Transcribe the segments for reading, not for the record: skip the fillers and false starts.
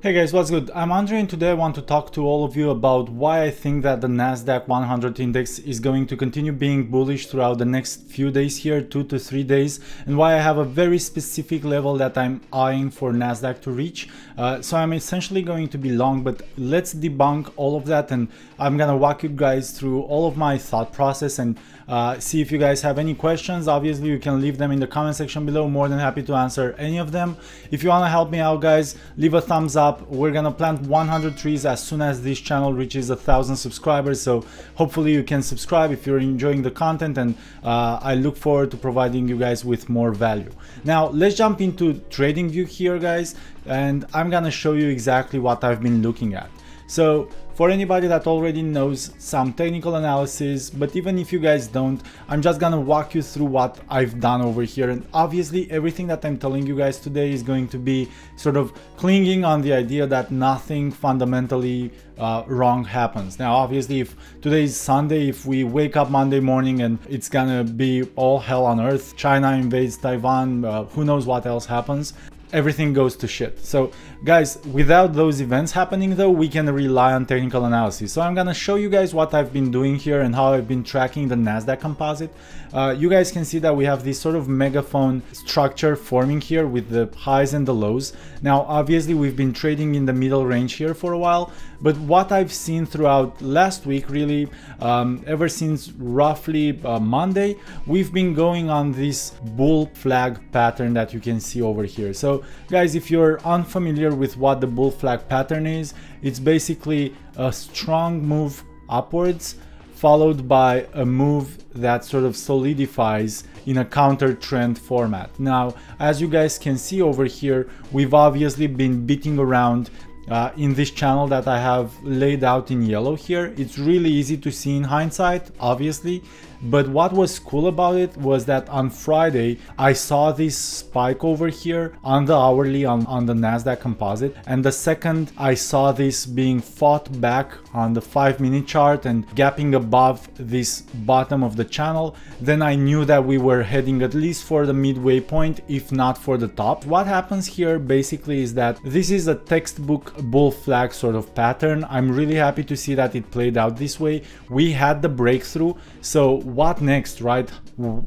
Hey guys, what's good? I'm Andre and today I want to talk to all of you about why I think that the Nasdaq 100 index is going to continue being bullish throughout the next few days here, 2 to 3 days, and why I have a very specific level that I'm eyeing for Nasdaq to reach. So I'm essentially going to be long, but let's debunk all of that, and I'm gonna walk you guys through all of my thought process and see if you guys have any questions. Obviously, you can leave them in the comment section below. More than happy to answer any of them. If you want to help me out, guys, leave a thumbs up. We're gonna plant 100 trees as soon as this channel reaches 1,000 subscribers, so hopefully you can subscribe if you're enjoying the content, and I look forward to providing you guys with more value. Now let's jump into trading view here, guys, and I'm gonna show you exactly what I've been looking at. So for anybody that already knows some technical analysis, but even if you guys don't, I'm just gonna walk you through what I've done over here. And obviously everything that I'm telling you guys today is going to be sort of clinging on the idea that nothing fundamentally wrong happens. Now obviously, if today is Sunday, if we wake up Monday morning and it's gonna be all hell on earth, China invades Taiwan, who knows what else happens, everything goes to shit. So guys, without those events happening though, we can rely on technical analysis. So I'm gonna show you guys what I've been doing here and how I've been tracking the Nasdaq composite. You guys can see that we have this sort of megaphone structure forming here with the highs and the lows. Now obviously we've been trading in the middle range here for a while, but what I've seen throughout last week, really ever since roughly Monday, we've been going on this bull flag pattern that you can see over here. So guys, if you're unfamiliar with what the bull flag pattern is, it's basically a strong move upwards followed by a move that sort of solidifies in a counter trend format. Now as you guys can see over here, we've obviously been beating around in this channel that I have laid out in yellow here. It's really easy to see in hindsight, obviously, but what was cool about it was that on Friday I saw this spike over here on the hourly on the Nasdaq composite, and the second I saw this being fought back on the 5-minute chart and gapping above this bottom of the channel, then I knew that we were heading at least for the midway point, if not for the top. What happens here basically is that this is a textbook bull flag sort of pattern. I'm really happy to see that it played out this way. We had the breakthrough, so what next, right?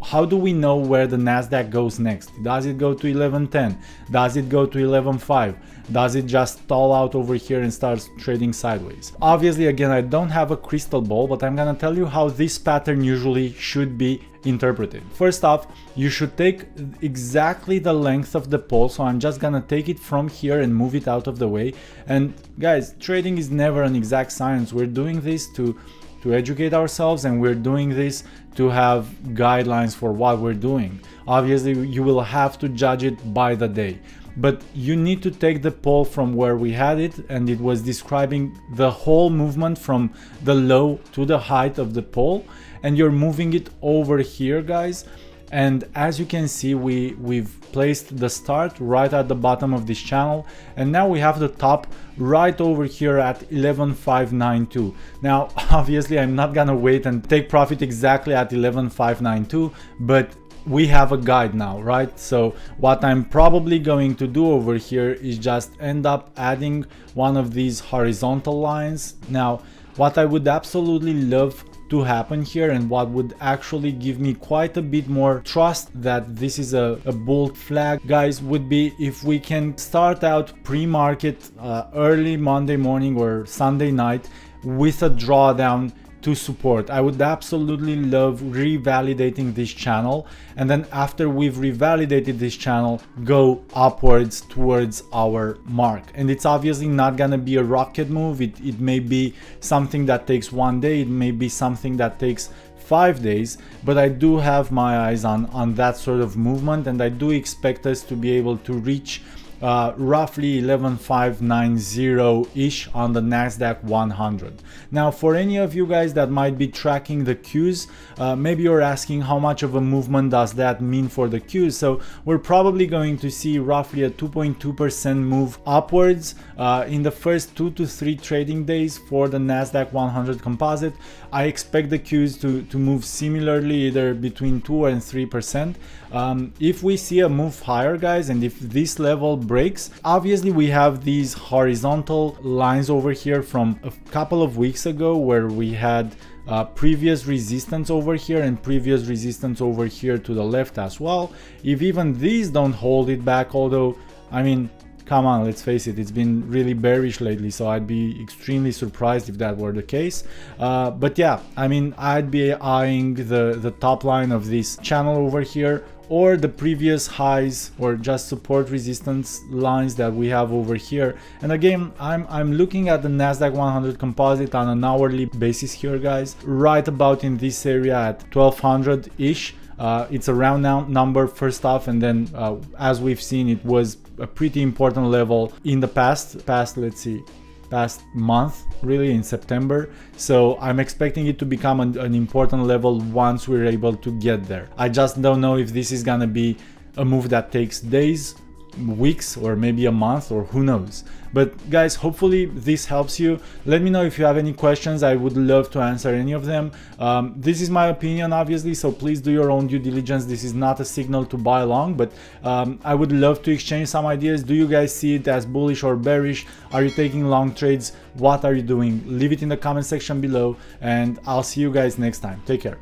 How do we know where the Nasdaq goes next? Does it go to 1110? Does it go to 11.5? Does it just stall out over here and start trading sideways? Obviously, again, I don't have a crystal ball, but I'm gonna tell you how this pattern usually should be interpreted. First off, you should take exactly the length of the pole, so I'm just gonna take it from here and move it out of the way. And guys, trading is never an exact science. We're doing this to educate ourselves, and we're doing this to have guidelines for what we're doing. Obviously, you will have to judge it by the day, but you need to take the pole from where we had it, and it was describing the whole movement from the low to the height of the pole, and you're moving it over here, guys. And as you can see, we've placed the start right at the bottom of this channel, and now we have the top right over here at 11.592. Now obviously I'm not gonna wait and take profit exactly at 11.592, but we have a guide now, right? So what I'm probably going to do over here is just end up adding one of these horizontal lines. Now what I would absolutely love to happen here, and what would actually give me quite a bit more trust that this is a bull flag, guys, would be if we can start out pre-market early Monday morning or Sunday night with a drawdown to support. I would absolutely love revalidating this channel, and then after we've revalidated this channel, go upwards towards our mark. And it's obviously not gonna be a rocket move. It may be something that takes 1 day, it may be something that takes 5 days, but I do have my eyes on that sort of movement, and I do expect us to be able to reach roughly 11.590-ish on the Nasdaq 100. Now for any of you guys that might be tracking the Qs, maybe you're asking how much of a movement does that mean for the Qs. So we're probably going to see roughly a 2.2% move upwards in the first 2 to 3 trading days for the Nasdaq 100 composite. I expect the Qs to move similarly, either between 2 and 3%. If we see a move higher, guys, and if this level breaks. Obviously we have these horizontal lines over here from a couple of weeks ago where we had previous resistance over here and previous resistance over here to the left as well. If even these don't hold it back, although I mean, come on, let's face it, it's been really bearish lately, so I'd be extremely surprised if that were the case. But yeah, I mean, I'd be eyeing the top line of this channel over here, or the previous highs, or just support resistance lines that we have over here. And again, I'm looking at the Nasdaq 100 composite on an hourly basis here, guys, right about in this area at 1200-ish. It's a round number first off, and then as we've seen, it was a pretty important level in the past let's see, past month, really, in September. So I'm expecting it to become an important level once we're able to get there. I just don't know if this is gonna be a move that takes days, weeks, or maybe a month, or who knows. But guys, hopefully this helps you. Let me know if you have any questions. I would love to answer any of them. This is my opinion, obviously, so please do your own due diligence. This is not a signal to buy long, but I would love to exchange some ideas. Do you guys see it as bullish or bearish? Are you taking long trades? What are you doing? Leave it in the comment section below, and I'll see you guys next time. Take care.